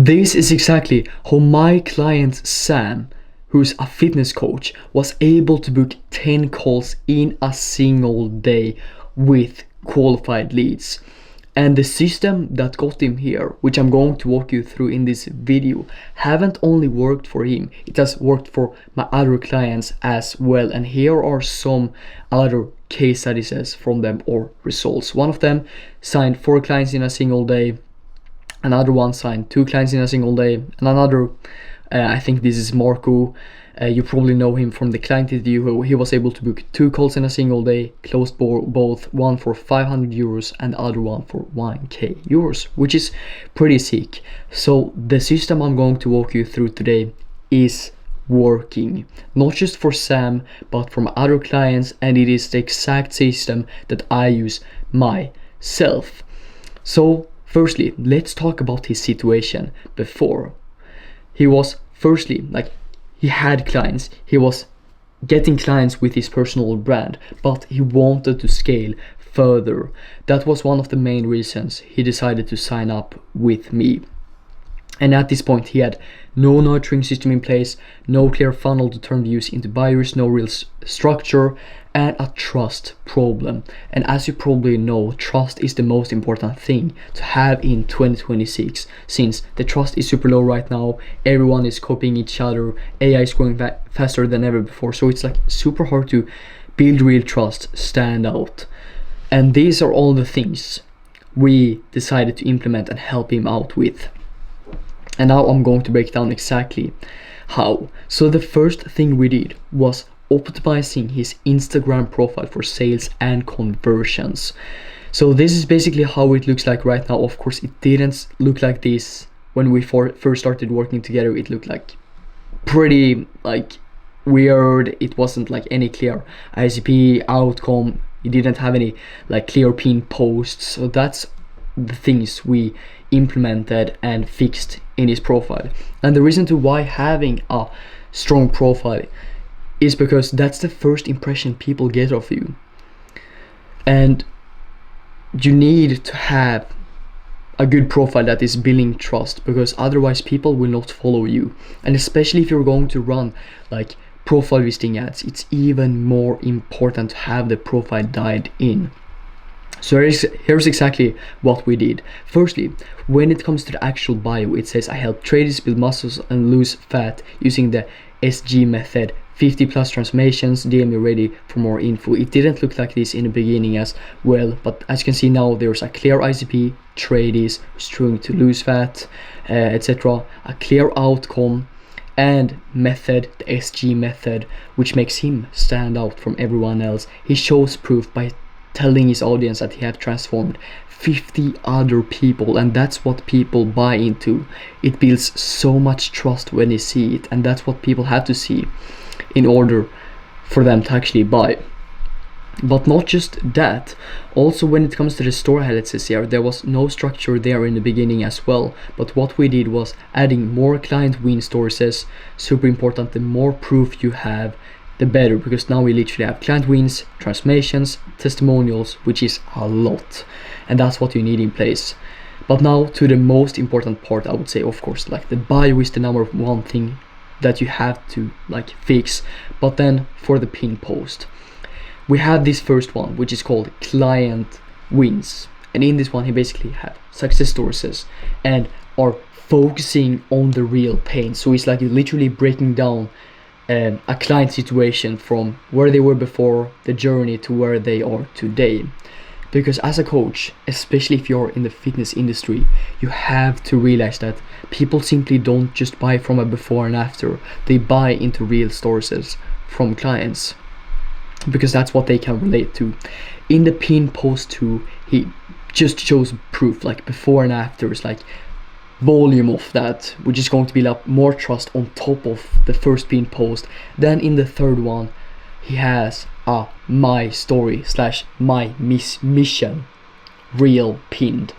This is exactly how my client Sam, who's a fitness coach, was able to book 10 calls in a single day with qualified leads. And the system that got him here, which I'm going to walk you through in this video, haven't only worked for him, it has worked for my other clients as well. And here are some other case studies from them or results. One of them signed 4 clients in a single day. Another one signed 2 clients in a single day, and another, I think this is Marco, you probably know him from the client interview. He was able to book 2 calls in a single day, closed both, one for 500 euros and the other one for 1k euros, which is pretty sick. So the system I'm going to walk you through today is working, not just for Sam, but from other clients, and it is the exact system that I use myself. So firstly, let's talk about his situation before. He was he had clients, he was getting clients with his personal brand, but he wanted to scale further. That was one of the main reasons he decided to sign up with me. And at this point, he had no nurturing system in place, no clear funnel to turn views into buyers, no real structure, and a trust problem. And as you probably know, trust is the most important thing to have in 2026, since the trust is super low right now. Everyone is copying each other, AI is growing faster than ever before, so it's like super hard to build real trust, stand out. And these are all the things we decided to implement and help him out with. And now I'm going to break down exactly how. So the first thing we did was optimizing his Instagram profile for sales and conversions. So this is basically how it looks like right now. Of course, it didn't look like this when we first started working together. It looked like pretty weird. It wasn't like any clear ICP outcome. It didn't have any clear pin posts. So that's the things we implemented and fixed in his profile. And the reason to why having a strong profile is because that's the first impression people get of you, and you need to have a good profile that is building trust, because otherwise people will not follow you. And especially if you're going to run profile listing ads, it's even more important to have the profile dialed in. So here's exactly what we did. Firstly, when it comes to the actual bio, it says I help traders build muscles and lose fat using the SG method. 50 plus transformations, DM me ready for more info. It didn't look like this in the beginning as well, but as you can see now, there's a clear ICP, tradies who's trying to lose fat, etc. A clear outcome and method, the SG method, which makes him stand out from everyone else. He shows proof by telling his audience that he have transformed 50 other people, and that's what people buy into. It builds so much trust when they see it, and that's what people have to see in order for them to actually buy. But not just that, also when it comes to the store highlights here, there was no structure there in the beginning as well. But what we did was adding more client win sources. Super important, the more proof you have, the better, because now we literally have client wins, transformations, testimonials, which is a lot, and that's what you need in place. But now to the most important part, I would say, of course, the bio is the number one thing that you have to fix. But then for the pin post, we have this first one, which is called client wins, and in this one he basically have success stories and are focusing on the real pain. So it's literally breaking down a client situation from where they were before, the journey to where they are today. Because as a coach, especially if you're in the fitness industry, you have to realize that people simply don't just buy from a before and after. They buy into real stories from clients, because that's what they can relate to. In the pin post too, he just shows proof, before and after, is volume of that, which is going to build up more trust on top of the first pin post. Then in the third one, he has a my story / my mission reel pinned,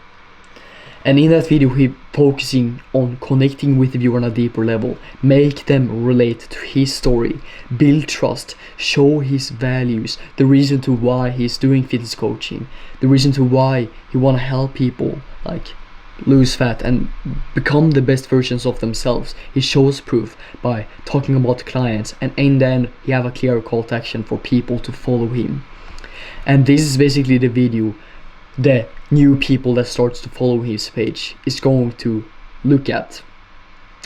and in that video he focusing on connecting with the viewer on a deeper level, make them relate to his story, build trust, show his values, the reason to why he's doing fitness coaching, the reason to why he want to help people lose fat and become the best versions of themselves. He shows proof by talking about clients, and in the end he have a clear call to action for people to follow him. And this is basically the video the new people that starts to follow his page is going to look at.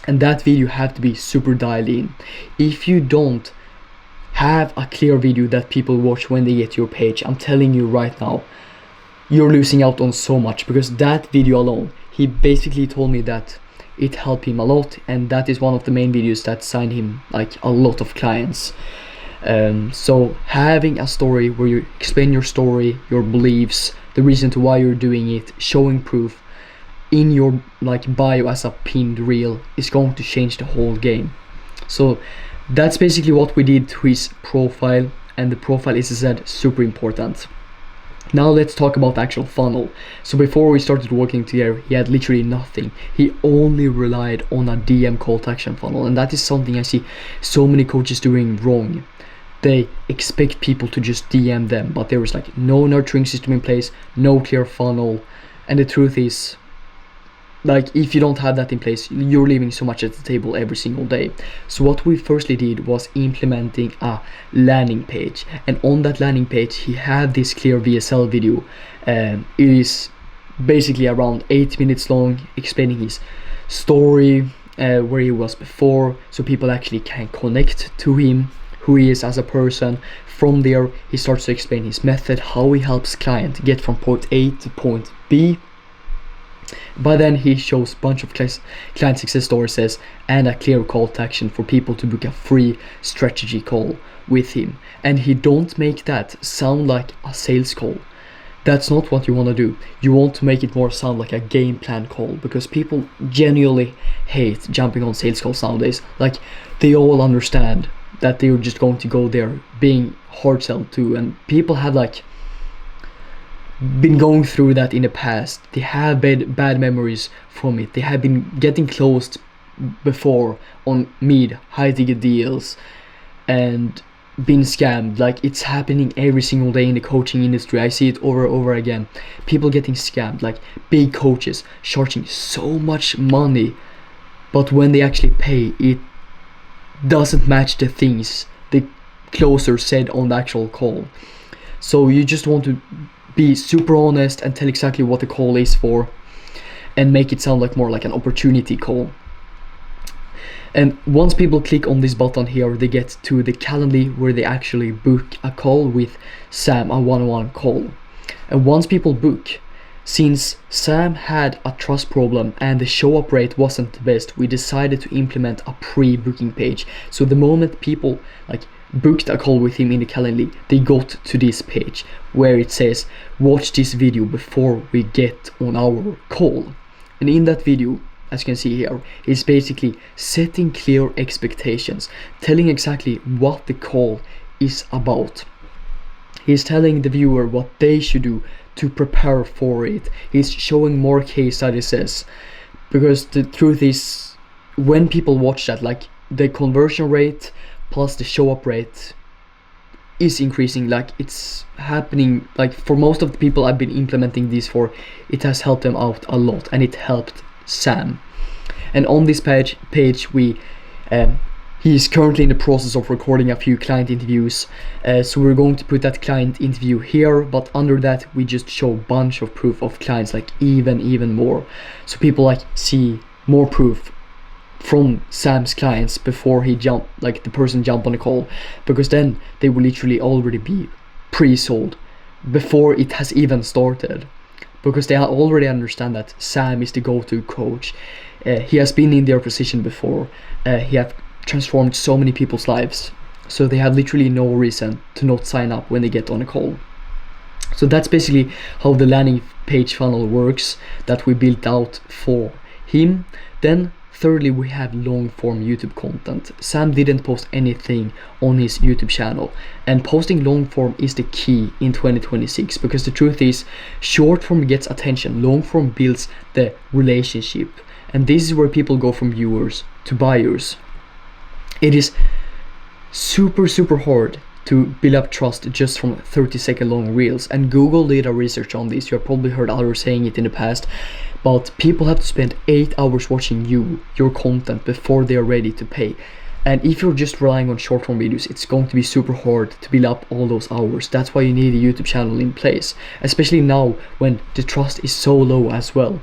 And that video have to be super dialed in. If you don't have a clear video that people watch when they get your page, I'm telling you right now, you're losing out on so much, because that video alone, he basically told me that it helped him a lot, and that is one of the main videos that signed him like a lot of clients. So having a story where you explain your story, your beliefs, the reason to why you're doing it, showing proof in your like bio as a pinned reel is going to change the whole game. So that's basically what we did to his profile, and the profile is, as I said, super important. Now let's talk about the actual funnel. So before we started working together, he had literally nothing. He only relied on a DM call to action funnel, and that is something I see so many coaches doing wrong. They expect people to just DM them, but there is like no nurturing system in place, no clear funnel, and the truth is, like, if you don't have that in place, you're leaving so much at the table every single day. So what we firstly did was implementing a landing page, and on that landing page he had this clear VSL video. It is basically around 8 minutes long, explaining his story, where he was before, so people actually can connect to him, who he is as a person. From there he starts to explain his method, how he helps client get from point A to point B. By then he shows a bunch of client success stories and a clear call to action for people to book a free strategy call with him. And he don't make that sound like a sales call. That's not what you want to do. You want to make it more sound like a game plan call, because people genuinely hate jumping on sales calls nowadays. Like, they all understand that they're just going to go there being hard sell to, and people have like been going through that in the past. They have bad memories from it. They have been getting closed before on mid high ticket deals and been scammed. Like, it's happening every single day in the coaching industry. I see it over and over again. People getting scammed, like big coaches charging so much money, but when they actually pay, it doesn't match the things the closer said on the actual call. So you just want to be super honest and tell exactly what the call is for, and make it sound like more like an opportunity call. And once people click on this button here, they get to the Calendly, where they actually book a call with Sam, a one-on-one call. And once people book, since Sam had a trust problem and the show up rate wasn't the best, we decided to implement a pre-booking page. So the moment people like booked a call with him in the Calendly, they got to this page where it says watch this video before we get on our call. And in that video, as you can see here, is basically setting clear expectations, telling exactly what the call is about. He's telling the viewer what they should do to prepare for it. He's showing more case studies, because the truth is, when people watch that, like, the conversion rate plus the show up rate is increasing. Like, it's happening, like, for most of the people I've been implementing this for, it has helped them out a lot, and it helped Sam. And on this page we he's currently in the process of recording a few client interviews, so we're going to put that client interview here, but under that we just show a bunch of proof of clients, like even more, so people like see more proof from Sam's clients before he the person jump on the call, because then they will literally already be pre-sold before it has even started, because they already understand that Sam is the go-to coach. He has been in their position before. He have transformed so many people's lives, so they have literally no reason to not sign up when they get on a call. So that's basically how the landing page funnel works that we built out for him. Then thirdly, we have long form YouTube content. Sam didn't post anything on his YouTube channel, and posting long form is the key in 2026, because the truth is, short form gets attention, long form builds the relationship, and this is where people go from viewers to buyers. It is super hard to build up trust just from 30-second long reels. And Google did a research on this. You have probably heard others saying it in the past, but people have to spend 8 hours watching your content before they are ready to pay. And if you're just relying on short form videos, it's going to be super hard to build up all those hours. That's why you need a YouTube channel in place, especially now when the trust is so low as well.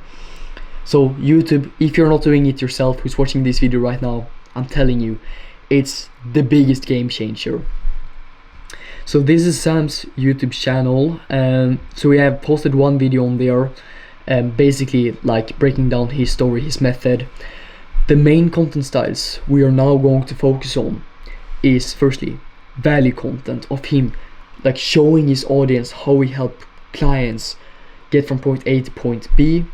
So YouTube, if you're not doing it yourself, who's watching this video right now, I'm telling you, it's the biggest game changer. So this is Sam's YouTube channel, so we have posted one video on there, basically like breaking down his story, his method. The main content styles we are now going to focus on is firstly value content of him, like showing his audience how he helped clients get from point A to point B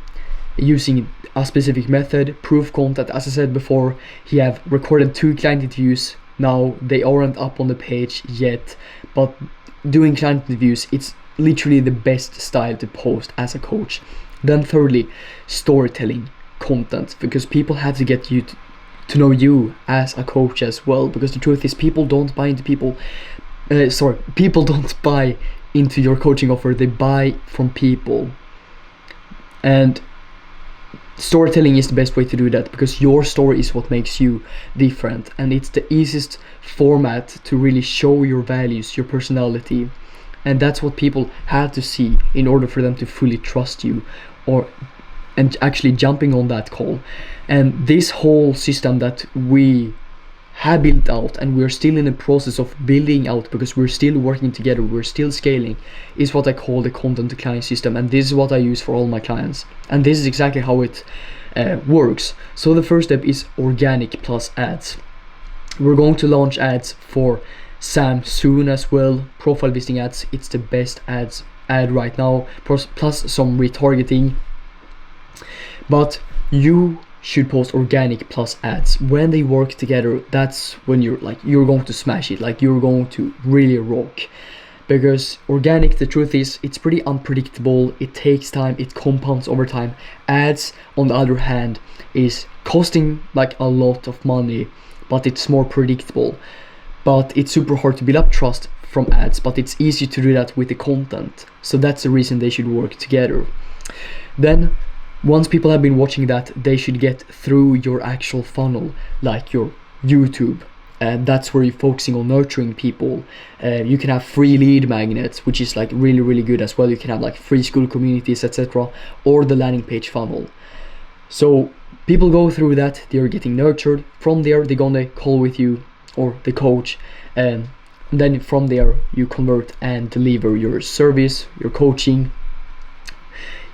using a specific method. Proof content, as I said before, he have recorded 2 client interviews. Now they aren't up on the page yet, but doing client interviews, it's literally the best style to post as a coach. Then thirdly, storytelling content, because people have to get you to know you as a coach as well, because the truth is people don't buy into people don't buy into your coaching offer, they buy from people. And storytelling is the best way to do that, because your story is what makes you different, and it's the easiest format to really show your values, your personality, and that's what people have to see in order for them to fully trust you and actually jumping on that call. And this whole system that we have built out, and we're still in the process of building out because we're still working together, we're still scaling, is what I call the content to client system. And this is what I use for all my clients, and this is exactly how it works. So the first step is organic plus ads. We're going to launch ads for Sam soon as well. Profile listing ads, it's the best ad right now, plus some retargeting. But you should post organic plus ads. When they work together, that's when you're going to smash it, like you're going to really rock. Because organic, the truth is, it's pretty unpredictable, it takes time, it compounds over time. Ads, on the other hand, is costing like a lot of money, but it's more predictable. But it's super hard to build up trust from ads, but it's easy to do that with the content. So that's the reason they should work together. Then once people have been watching that, they should get through your actual funnel, like your YouTube. That's where you're focusing on nurturing people. You can have free lead magnets, which is like really good as well. You can have like free school communities, etc., or the landing page funnel. So people go through that, they're getting nurtured. From there, they're gonna call with you or the coach, and then from there you convert and deliver your service, your coaching.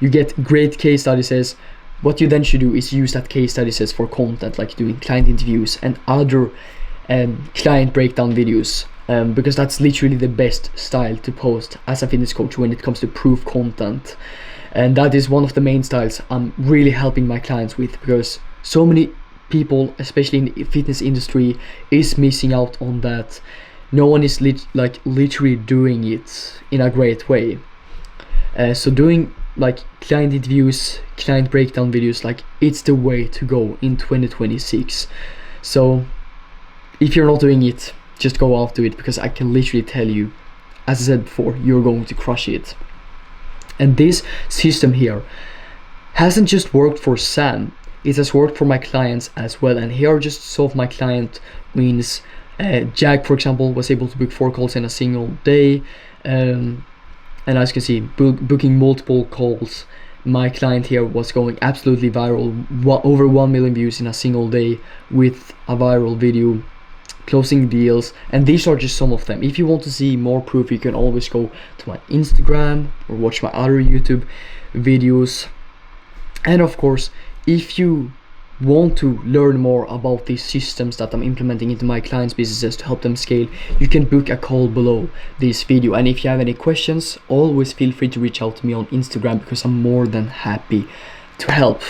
You get great case studies. What you then should do is use that case studies for content, like doing client interviews and other client breakdown videos, because that's literally the best style to post as a fitness coach when it comes to proof content. And that is one of the main styles I'm really helping my clients with, because so many people, especially in the fitness industry, is missing out on that. No one is literally doing it in a great way. So doing like client interviews, client breakdown videos, like it's the way to go in 2026. So if you're not doing it, just go out to it, because I can literally tell you, as I said before, you're going to crush it. And this system here hasn't just worked for Sam, it has worked for my clients as well. And here are just some of my client wins. Jack, for example, was able to book 4 calls in a single day. And as you can see, booking multiple calls. My client here was going absolutely viral, over 1 million views in a single day with a viral video, closing deals. And these are just some of them. If you want to see more proof, you can always go to my Instagram or watch my other YouTube videos. And of course, if you want to learn more about these systems that I'm implementing into my clients' businesses to help them scale, you can book a call below this video. And if you have any questions, always feel free to reach out to me on Instagram, because I'm more than happy to help.